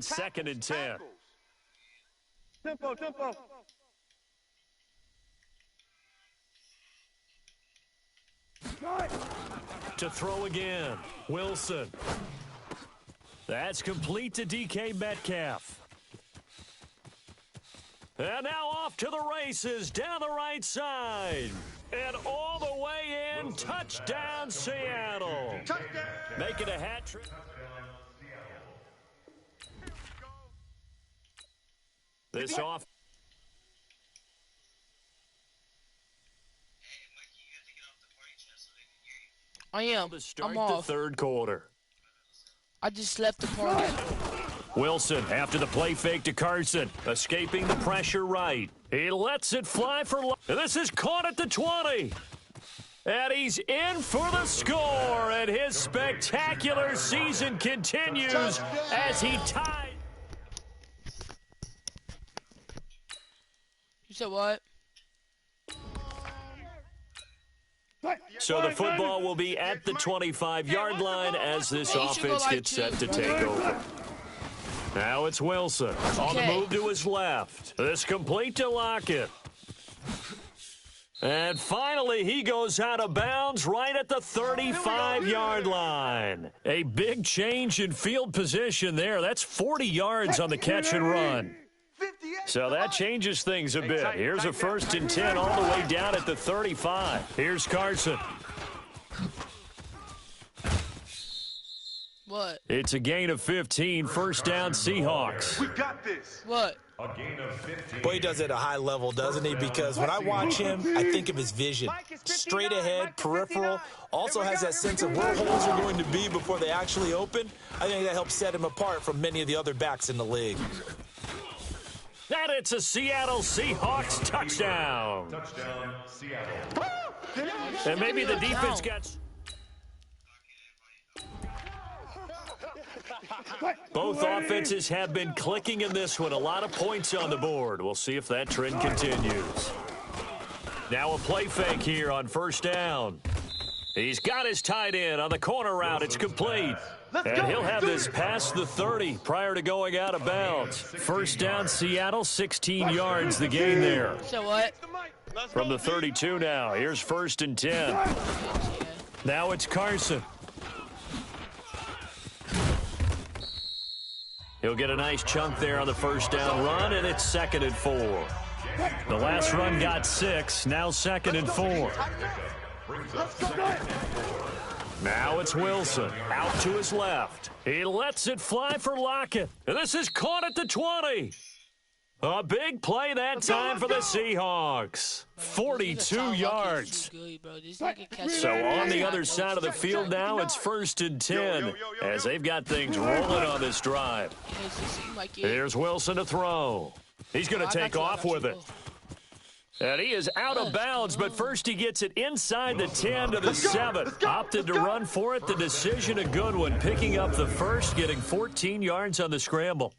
Second and 10. Tempo. To throw again. Wilson. That's complete to DK Metcalf. And now off to the races down the right side. And all the way in. Touchdown, Seattle. Make it a hat trick. This off. I am. I'm off. The third quarter. I just left the party. Wilson after the play fake to Carson. Escaping the pressure right. He lets it fly for... This is caught at the 20. And he's in for the score. And his spectacular season continues as he ties. You said what? So the football will be at the 25-yard line as this offense gets set to take over. Now it's Wilson on the move to his left. This complete to Lockett. And finally, he goes out of bounds right at the 35-yard line. A big change in field position there. That's 40 yards on the catch and run. So that changes things a bit. Here's a 1st and 10 all the way down at the 35. Here's Carson. What? It's a gain of 15. First down, Seahawks. We got this. What? A gain of 15. Boy, he does it at a high level, doesn't he? Because when I watch him, I think of his vision. Straight ahead, peripheral. Also has that sense of where holes are going to be before they actually open. I think that helps set him apart from many of the other backs in the league. And it's a Seattle Seahawks touchdown. Touchdown, Seattle. And maybe the defense got... Both offenses have been clicking in this one. A lot of points on the board. We'll see if that trend continues. Now a play fake here on first down. He's got his tight end on the corner route. It's complete. And he'll have this past the 30 prior to going out of bounds. First down, Seattle, 16 yards the gain there. So what? From the 32 now. Here's 1st and 10. Now it's Carson. He'll get a nice chunk there on the first down run, and it's 2nd and 4. The last run got 6, now 2nd and 4. Now it's Wilson, out to his left. He lets it fly for Lockett. And this is caught at the 20. A big play that time for the Seahawks. 42 yards. So on the other side of the field now, it's 1st and 10 as they've got things rolling on this drive. Here's Wilson to throw. He's going to take off with it. And he is out of bounds, but first he gets it inside the 10 to the 7. Opted to run for it. The decision a good one. Picking up the first, getting 14 yards on the scramble.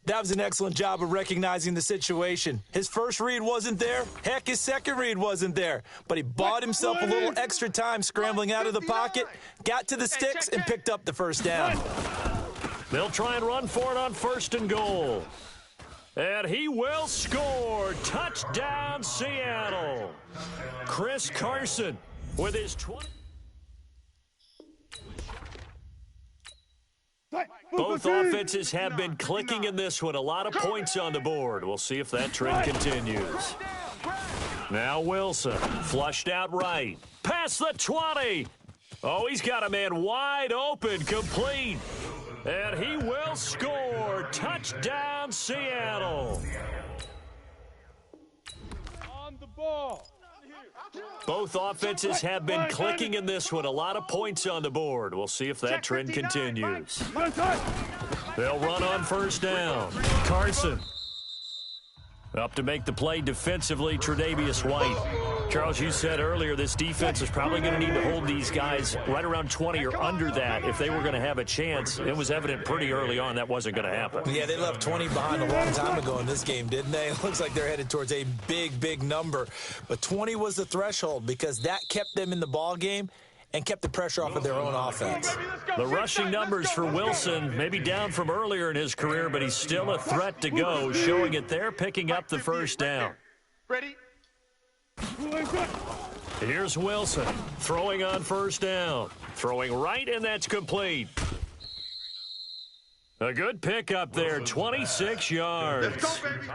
That was an excellent job of recognizing the situation. His first read wasn't there. Heck, his second read wasn't there. But he bought himself a little extra time scrambling out of the pocket, got to the sticks, and picked up the first down. They'll try and run for it on 1st and goal. And he will score. Touchdown, Seattle. Chris Carson with his 20. Both offenses have been clicking in this one. A lot of points on the board. We'll see if that trend continues. Now Wilson, flushed out right. Past the 20. Oh, he's got a man wide open, complete. And he will score. Touchdown, Seattle. On the ball. Both offenses have been clicking in this one. A lot of points on the board. We'll see if that trend continues. They'll run on first down. Carson. Up to make the play defensively, Tre'Davious White. Charles, you said earlier this defense is probably going to need to hold these guys right around 20 or under that if they were going to have a chance. It was evident pretty early on that wasn't going to happen. Yeah, they left 20 behind a long time ago in this game, didn't they? It looks like they're headed towards a big, big number. But 20 was the threshold because that kept them in the ball game. and kept the pressure off of their own offense. The rushing numbers for Wilson, maybe down from earlier in his career, but he's still a threat to go, showing it there, picking up the first down. Ready? Here's Wilson, throwing on first down. Throwing right, and that's complete. A good pickup there, 26 yards. Let's go, baby.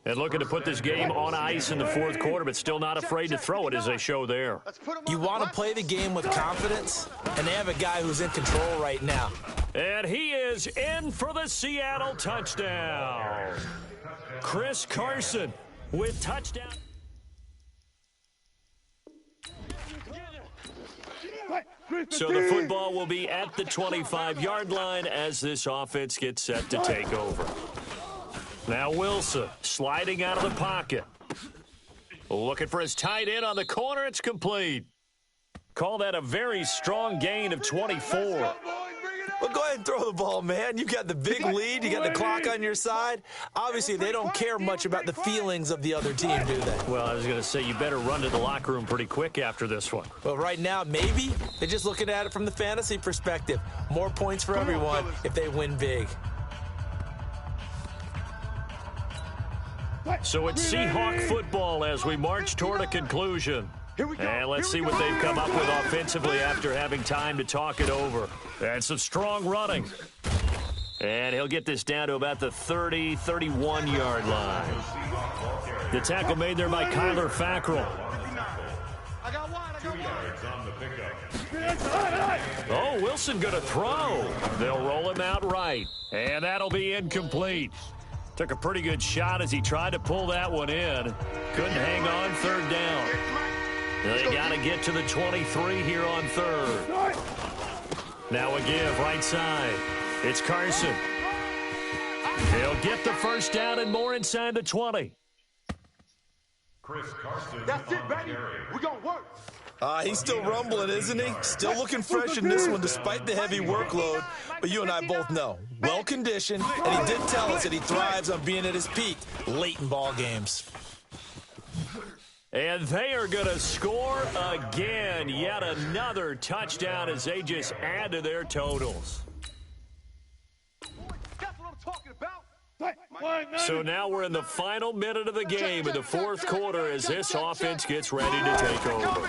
And looking to put this game on ice in the fourth quarter, but still not afraid to throw it as they show there. You want to play the game with confidence, and they have a guy who's in control right now. And he is in for the Seattle touchdown. Chris Carson with touchdown. So the football will be at the 25-yard line as this offense gets set to take over. Now Wilson sliding out of the pocket. Looking for his tight end on the corner. It's complete. Call that a very strong gain of 24. Well, go ahead and throw the ball, man. You got the big lead. You got the clock on your side. Obviously, they don't care much about the feelings of the other team, do they? Well, I was going to say you better run to the locker room pretty quick after this one. Well, right now, maybe. They're just looking at it from the fantasy perspective. More points for everyone if they win big. So it's Seahawk football as we march toward a conclusion. And let's see what they've come up with offensively after having time to talk it over. And some strong running. And he'll get this down to about the 30, 31-yard line. The tackle made there by Kyler Fackrell. Oh, Wilson going to throw. They'll roll him out right. And that'll be incomplete. Took a pretty good shot as he tried to pull that one in. Couldn't hang on third down. They got to get to the 23 here on third. Now a give right side. It's Carson. He'll get the first down and more inside the 20. Chris Carson. That's it, baby. We're going to work. He's still rumbling, isn't he? Still looking fresh in this one despite the heavy workload. But you and I both know, well-conditioned, and he did tell us that he thrives on being at his peak late in ball games. And they are going to score again. Yet another touchdown as they just add to their totals. That's what I'm talking about. So now we're in the final minute of the game in the fourth quarter as this offense gets ready to take over.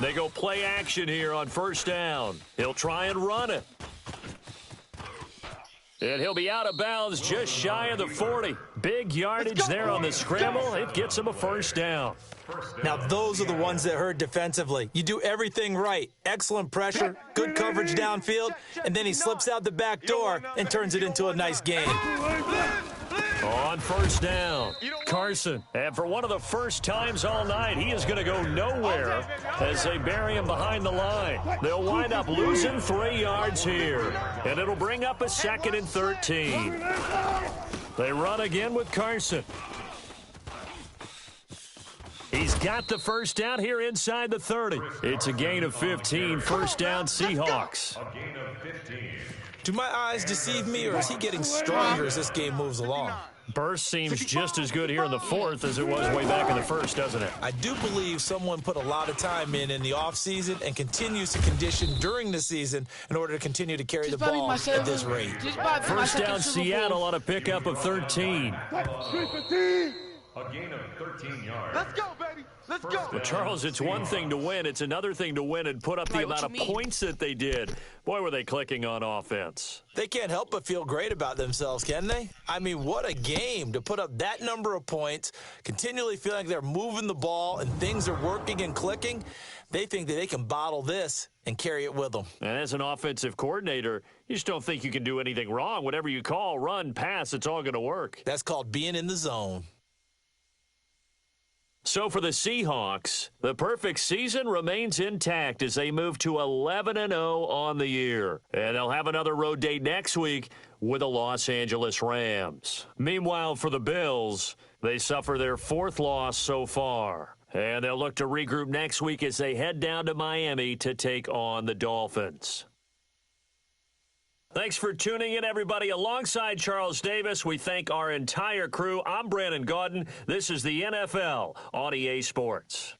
They go play action here on first down. He'll try and run it. And he'll be out of bounds just shy of the 40. Big yardage there on the scramble. It gets him a first down. Now, those are the ones that hurt defensively. You do everything right. Excellent pressure, good coverage downfield, and then he slips out the back door and turns it into a nice gain. On first down, Carson. And for one of the first times all night, he is going to go nowhere as they bury him behind the line. They'll wind up losing 3 yards here, and it'll bring up a 2nd and 13. They run again with Carson. He's got the first down here inside the 30. It's a gain of 15, first down Seahawks. A gain of 15. Do my eyes deceive me, or is he getting stronger as this game moves along? Burst seems just as good here in the fourth as it was way back in the first, doesn't it? I do believe someone put a lot of time in the offseason and continues to condition during the season in order to continue to carry the ball at this rate. First down Seattle on a pickup of 13. A gain of 13 yards. Let's go, baby. Let's go. Well, Charles, it's one thing to win. It's another thing to win and put up the Right, amount of points that they did. Boy, were they clicking on offense. They can't help but feel great about themselves, can they? I mean, what a game to put up that number of points, continually feeling like they're moving the ball and things are working and clicking. They think that they can bottle this and carry it with them. And as an offensive coordinator, you just don't think you can do anything wrong. Whatever you call, run, pass, it's all going to work. That's called being in the zone. So for the Seahawks, the perfect season remains intact as they move to 11-0 on the year. And they'll have another road date next week with the Los Angeles Rams. Meanwhile, for the Bills, they suffer their 4th loss so far. And they'll look to regroup next week as they head down to Miami to take on the Dolphins. Thanks for tuning in, everybody. Alongside Charles Davis, we thank our entire crew. I'm Brandon Gaudin. This is the NFL on EA Sports.